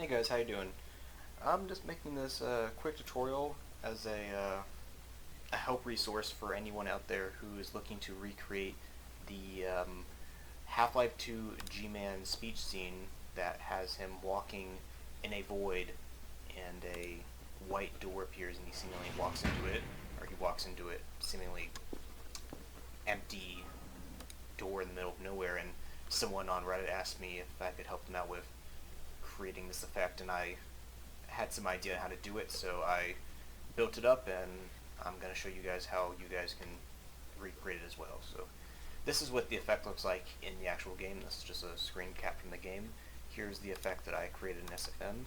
Hey guys, how you doing? I'm just making this quick tutorial as a help resource for anyone out there who is looking to recreate the Half-Life 2 Gman speech scene that has him walking in a void and a white door appears and he seemingly walks into it, or he walks into it seemingly empty door in the middle of nowhere, and someone on Reddit asked me if I could help them out with creating this effect, and I had some idea how to do it, so I built it up, and I'm going to show you guys how you guys can recreate it as well. So this is what the effect looks like in the actual game. This is just a screen cap from the game. Here's the effect that I created in SFM.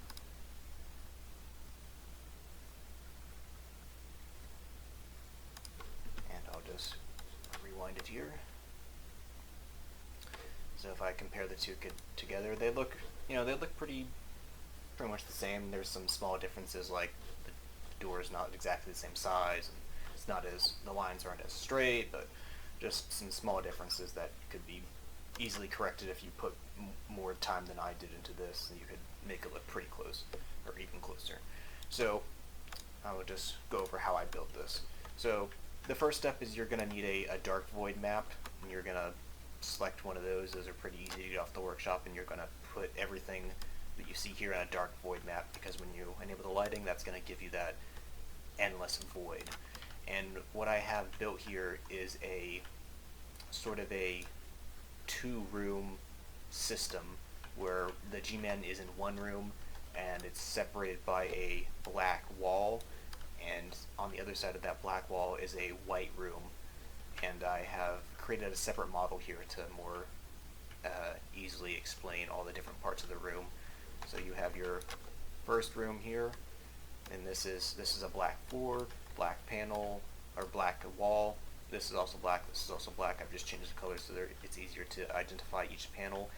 And I'll just rewind it here. So if I compare the two together, they look, they look pretty much the same. There's some small differences, like the door is not exactly the same size, and it's not as, the lines aren't as straight, but just some small differences that could be easily corrected if you put more time than I did into this, and you could make it look pretty close, or even closer. So I will just go over how I built this. So the first step is you're going to need a dark void map, and you're going to select one of those. Those are pretty easy to get off the workshop, and you're going to put everything that you see here in a dark void map, because when you enable the lighting, that's going to give you that endless void. And what I have built here is a sort of a two-room system where the G-Man is in one room and it's separated by a black wall, and on the other side of that black wall is a white room, and I have created a separate model here to more easily explain all the different parts of the room. So you have your first room here, and this is a black floor, black panel, or black wall. This is also black. This is also black. I've just changed the colors so it's easier to identify each panel.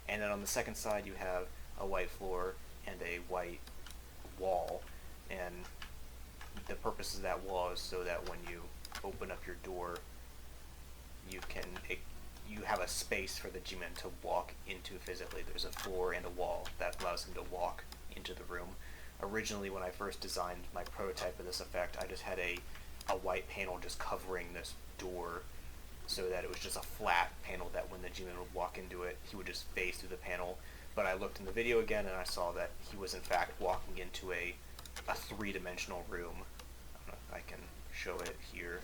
And then on the second side, you have a white floor and a white wall. And the purpose of that wall is so that when you open up your door, you have a space for the G-Man to walk into physically. There's a floor and a wall that allows him to walk into the room. Originally, when I first designed my prototype of this effect, I just had a white panel just covering this door so that it was just a flat panel that when the G-Man would walk into it, he would just phase through the panel. But I looked in the video again and I saw that he was in fact walking into a three-dimensional room. I don't know if I can show it here.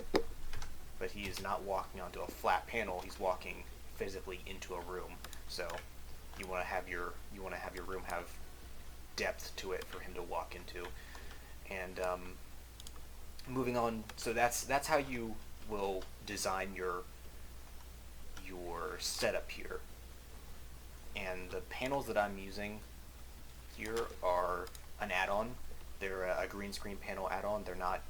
But he is not walking onto a flat panel. He's walking physically into a room. So you want to have your room have depth to it for him to walk into. And moving on, so that's how you will design your setup here. And the panels that I'm using here are an add-on. They're a Greenscreen panel add-on. They're not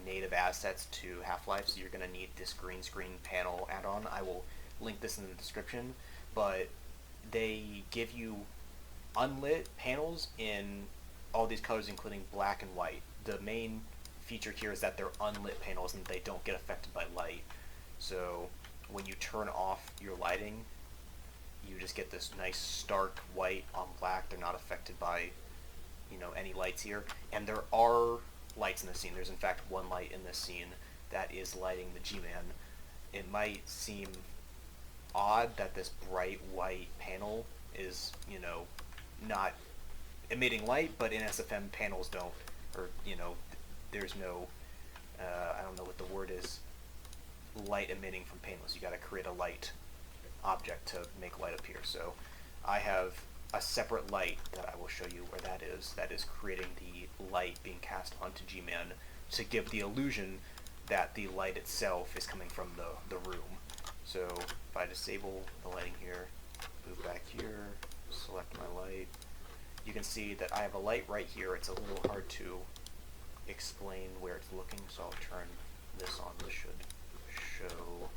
native assets to Half-Life, so you're going to need this Greenscreen panel add-on. I will link this in the description, but they give you unlit panels in all these colors, including black and white. The main feature here is that they're unlit panels and they don't get affected by light. So when you turn off your lighting, you just get this nice stark white on black. They're not affected by any lights here, and there are lights in the scene. There's in fact one light in this scene that is lighting the G-Man. It might seem odd that this bright white panel is not emitting light, but in SFM panels don't, or there's no I don't know what the word is, light emitting from panels. You got to create a light object to make light appear. So I have a separate light that I will show you where that is creating the light being cast onto G-Man to give the illusion that the light itself is coming from the room. So if I disable the lighting here, move back here, select my light, you can see that I have a light right here. It's a little hard to explain where it's looking, so I'll turn this on. This should show.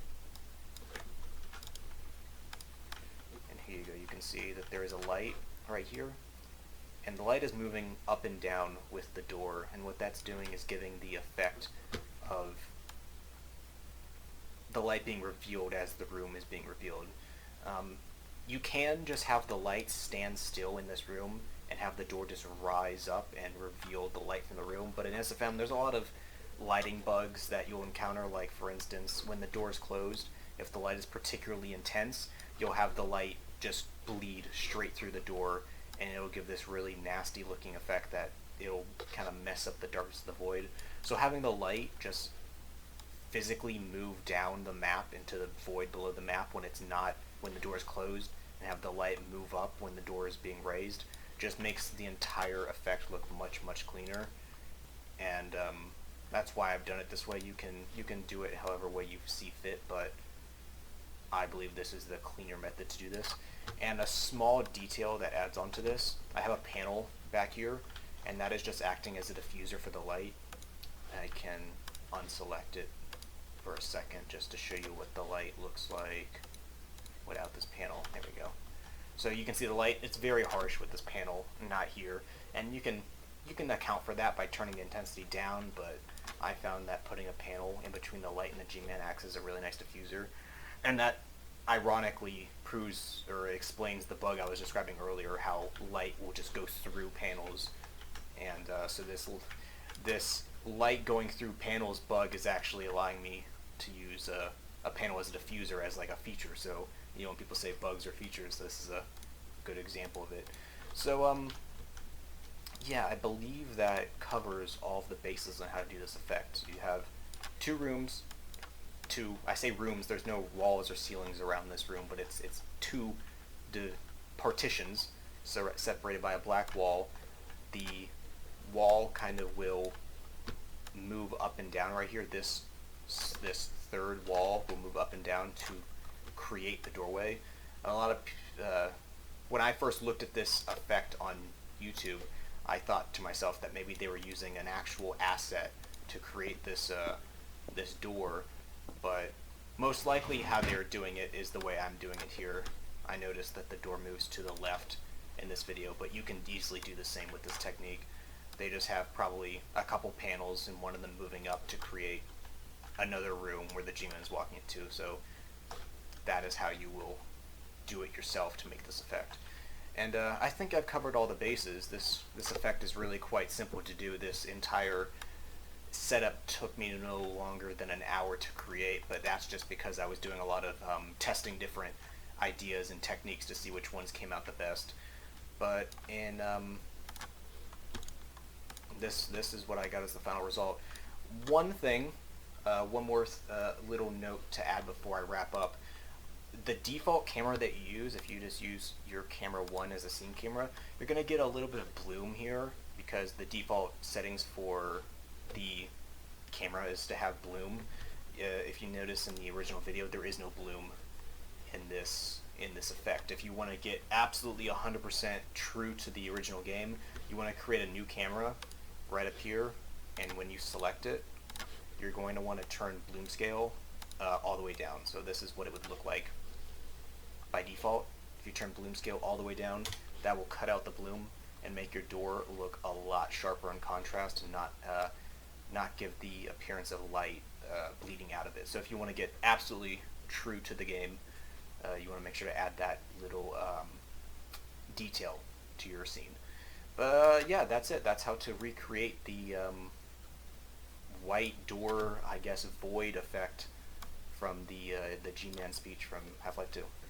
Here you go, you can see that there is a light right here, and the light is moving up and down with the door, and what that's doing is giving the effect of the light being revealed as the room is being revealed. You can just have the light stand still in this room and have the door just rise up and reveal the light from the room. But in SFM, there's a lot of lighting bugs that you'll encounter. Like, for instance, when the door is closed, if the light is particularly intense, you'll have the light just bleed straight through the door, and it'll give this really nasty looking effect that it'll kind of mess up the darkness of the void. So having the light just physically move down the map into the void below the map when the door is closed, and have the light move up when the door is being raised, just makes the entire effect look much cleaner. And that's why I've done it this way. You can do it however way you see fit, but I believe this is the cleaner method to do this. And a small detail that adds on to this, I have a panel back here, and that is just acting as a diffuser for the light. I can unselect it for a second just to show you what the light looks like without this panel. There we go. So you can see the light, it's very harsh with this panel, not here. And you can account for that by turning the intensity down, but I found that putting a panel in between the light and the Gman acts as a really nice diffuser. And that ironically proves or explains the bug I was describing earlier, how light will just go through panels. And so this light going through panels bug is actually allowing me to use a panel as a diffuser as like a feature. So when people say bugs are features, this is a good example of it. So yeah, I believe that covers all of the bases on how to do this effect. So you have two rooms. I say rooms, there's no walls or ceilings around this room, but it's two partitions separated by a black wall. The wall kind of will move up and down right here. This third wall will move up and down to create the doorway. And a lot of when I first looked at this effect on YouTube, I thought to myself that maybe they were using an actual asset to create this this door, but most likely how they're doing it is the way I'm doing it here. I noticed that the door moves to the left in this video, but you can easily do the same with this technique. They just have probably a couple panels and one of them moving up to create another room where the G-Man is walking into. So that is how you will do it yourself to make this effect. And I think I've covered all the bases. This effect is really quite simple to do. This entire setup took me no longer than an hour to create, but that's just because I was doing a lot of testing different ideas and techniques to see which ones came out the best. But in this is what I got as the final result. One thing, one more little note to add before I wrap up. The default camera that you use, if you just use your camera 1 as a scene camera, you're going to get a little bit of bloom here because the default settings for the camera is to have bloom. If you notice in the original video, there is no bloom in this effect. If you want to get absolutely 100% true to the original game, you want to create a new camera right up here, and when you select it, you're going to want to turn bloom scale all the way down. So this is what it would look like by default. If you turn bloom scale all the way down, that will cut out the bloom and make your door look a lot sharper in contrast and not give the appearance of light bleeding out of it. So if you want to get absolutely true to the game, you want to make sure to add that little detail to your scene. But yeah, that's it. That's how to recreate the white door, I guess, void effect from the G-Man speech from Half-Life 2.